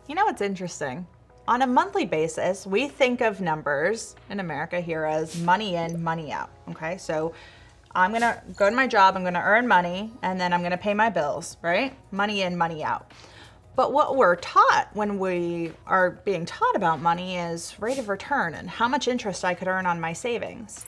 You know what's interesting? On a monthly basis, we think of numbers in America here as money in, money out. Okay, so I'm gonna go to my job, I'm gonna earn money, and then I'm gonna pay my bills, right? Money in, money out. But what we're taught when we are being taught about money is rate of return and how much interest I could earn on my savings.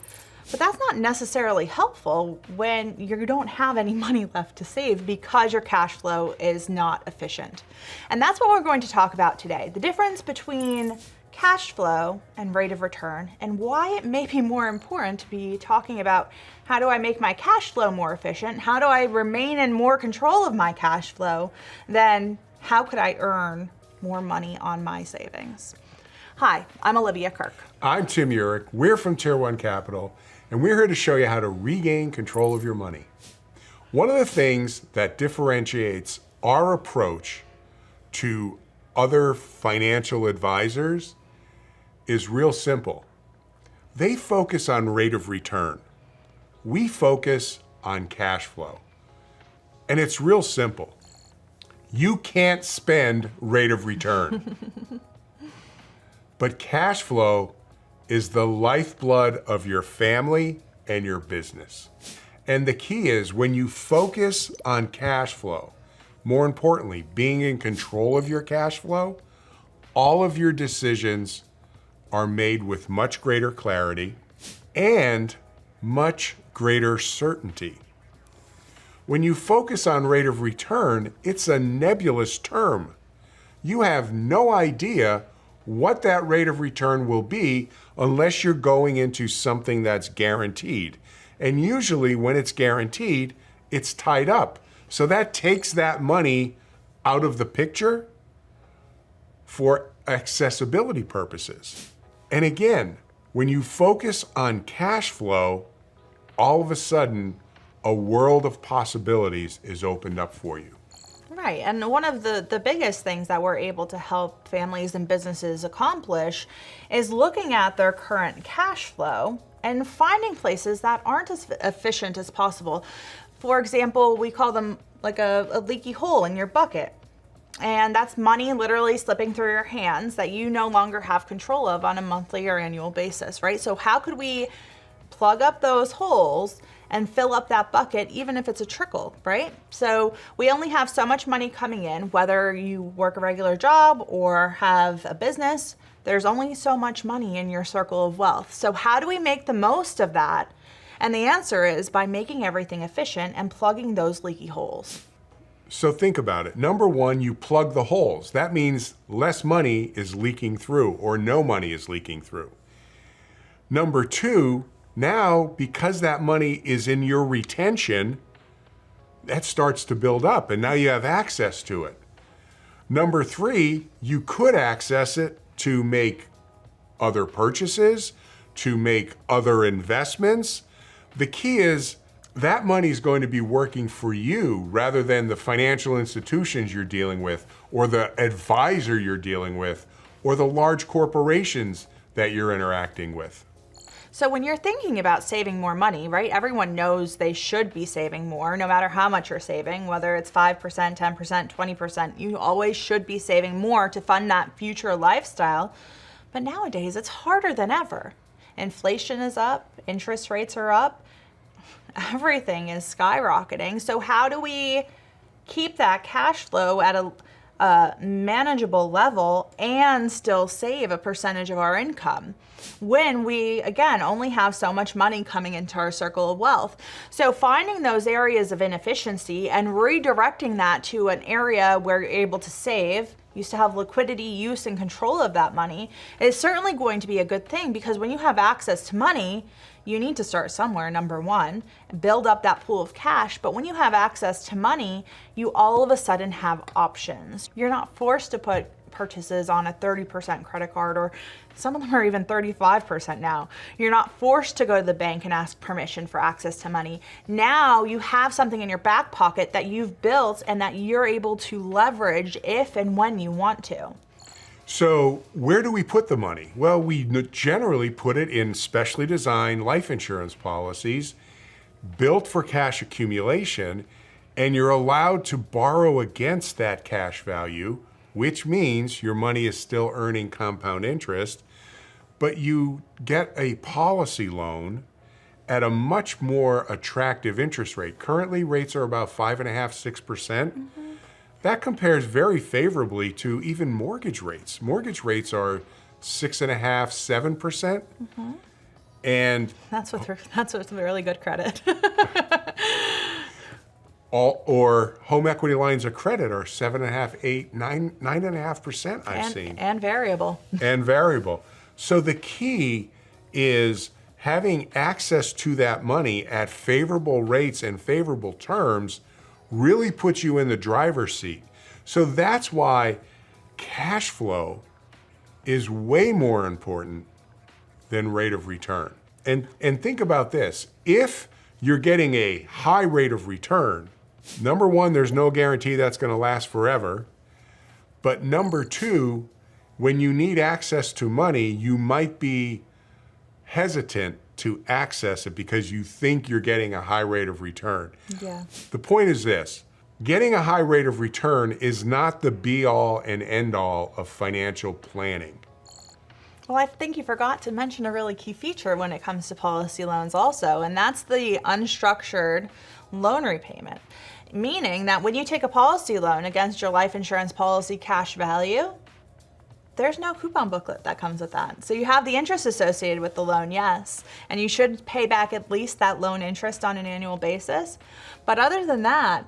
But that's not necessarily helpful when you don't have any money left to save because your cash flow is not efficient. And that's what we're going to talk about today. The difference between cash flow and rate of return, and why it may be more important to be talking about how do I make my cash flow more efficient, how do I remain in more control of my cash flow, than how could I earn more money on my savings. Hi, I'm Olivia Kirk. I'm Tim Urich. We're from Tier 1 Capital, and we're here to show you how to regain control of your money. One of the things that differentiates our approach to other financial advisors is real simple. They focus on rate of return. We focus on cash flow. And it's real simple. You can't spend rate of return. But cash flow is the lifeblood of your family and your business. And the key is when you focus on cash flow, more importantly, being in control of your cash flow, all of your decisions are made with much greater clarity and much greater certainty. When you focus on rate of return, it's a nebulous term. You have no idea what that rate of return will be unless you're going into something that's guaranteed. And usually when it's guaranteed, it's tied up. So that takes that money out of the picture for accessibility purposes. And again, when you focus on cash flow, all of a sudden, a world of possibilities is opened up for you. Right, and one of the biggest things that we're able to help families and businesses accomplish is looking at their current cash flow and finding places that aren't as efficient as possible. For example, we call them like a leaky hole in your bucket. And that's money literally slipping through your hands that you no longer have control of on a monthly or annual basis, right? So how could we plug up those holes and fill up that bucket, even if it's a trickle, right? So we only have so much money coming in, whether you work a regular job or have a business, there's only so much money in your circle of wealth. So how do we make the most of that? And the answer is by making everything efficient and plugging those leaky holes. So think about it. Number one, you plug the holes. That means less money is leaking through or no money is leaking through. Number two, now, because that money is in your retention, that starts to build up and now you have access to it. Number three, you could access it to make other purchases, to make other investments. The key is that money is going to be working for you rather than the financial institutions you're dealing with or the advisor you're dealing with or the large corporations that you're interacting with. So when you're thinking about saving more money, right, everyone knows they should be saving more, no matter how much you're saving, whether it's 5%, 10%, 20%, you always should be saving more to fund that future lifestyle. But nowadays, it's harder than ever. Inflation is up, interest rates are up, everything is skyrocketing. So how do we keep that cash flow at a manageable level and still save a percentage of our income when we, again, only have so much money coming into our circle of wealth? So finding those areas of inefficiency and redirecting that to an area where you're able to save, used to have liquidity, use, and control of that money is certainly going to be a good thing, because when you have access to money, you need to start somewhere, number one, build up that pool of cash. But when you have access to money, you all of a sudden have options. You're not forced to put purchases on a 30% credit card, or some of them are even 35% now. You're not forced to go to the bank and ask permission for access to money. Now you have something in your back pocket that you've built and that you're able to leverage if and when you want to. So where do we put the money? Well, we generally put it in specially designed life insurance policies built for cash accumulation, and you're allowed to borrow against that cash value which means your money is still earning compound interest, but you get a policy loan at a much more attractive interest rate. Currently, rates are about 5.5%, 6%. That compares very favorably to even mortgage rates. Mortgage rates are 6.5%, 7%. And That's with really good credit. or home equity lines of credit are 7.5%, 8%, 9.5% I've seen. And variable. And variable. So the key is having access to that money at favorable rates and favorable terms really puts you in the driver's seat. So that's why cash flow is way more important than rate of return. And think about this. If you're getting a high rate of return, number one, there's no guarantee that's going to last forever. But number two, when you need access to money, you might be hesitant to access it because you think you're getting a high rate of return. Yeah. The point is this: getting a high rate of return is not the be-all and end-all of financial planning. Well, I think you forgot to mention a really key feature when it comes to policy loans also, and that's the unstructured loan repayment. Meaning that when you take a policy loan against your life insurance policy cash value, there's no coupon booklet that comes with that. So you have the interest associated with the loan, yes, and you should pay back at least that loan interest on an annual basis. But other than that,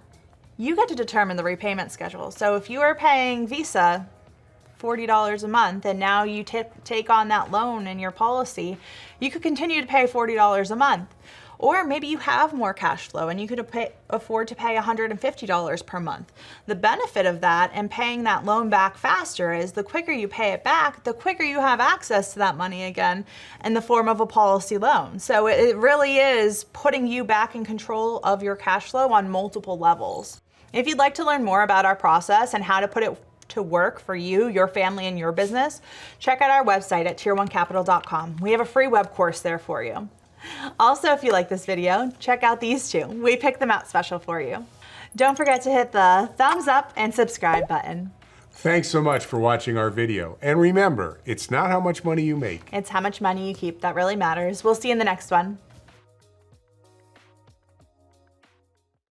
you get to determine the repayment schedule. So if you are paying Visa $40 a month and now you take on that loan in your policy, you could continue to pay $40 a month. Or maybe you have more cash flow and you could afford to pay $150 per month. The benefit of that and paying that loan back faster is the quicker you pay it back, the quicker you have access to that money again in the form of a policy loan. So it really is putting you back in control of your cash flow on multiple levels. If you'd like to learn more about our process and how to put it to work for you, your family, and your business, check out our website at tier1capital.com. We have a free web course there for you. Also, if you like this video, check out these two. We picked them out special for you. Don't forget to hit the thumbs up and subscribe button. Thanks so much for watching our video. And remember, it's not how much money you make. It's how much money you keep that really matters. We'll see you in the next one.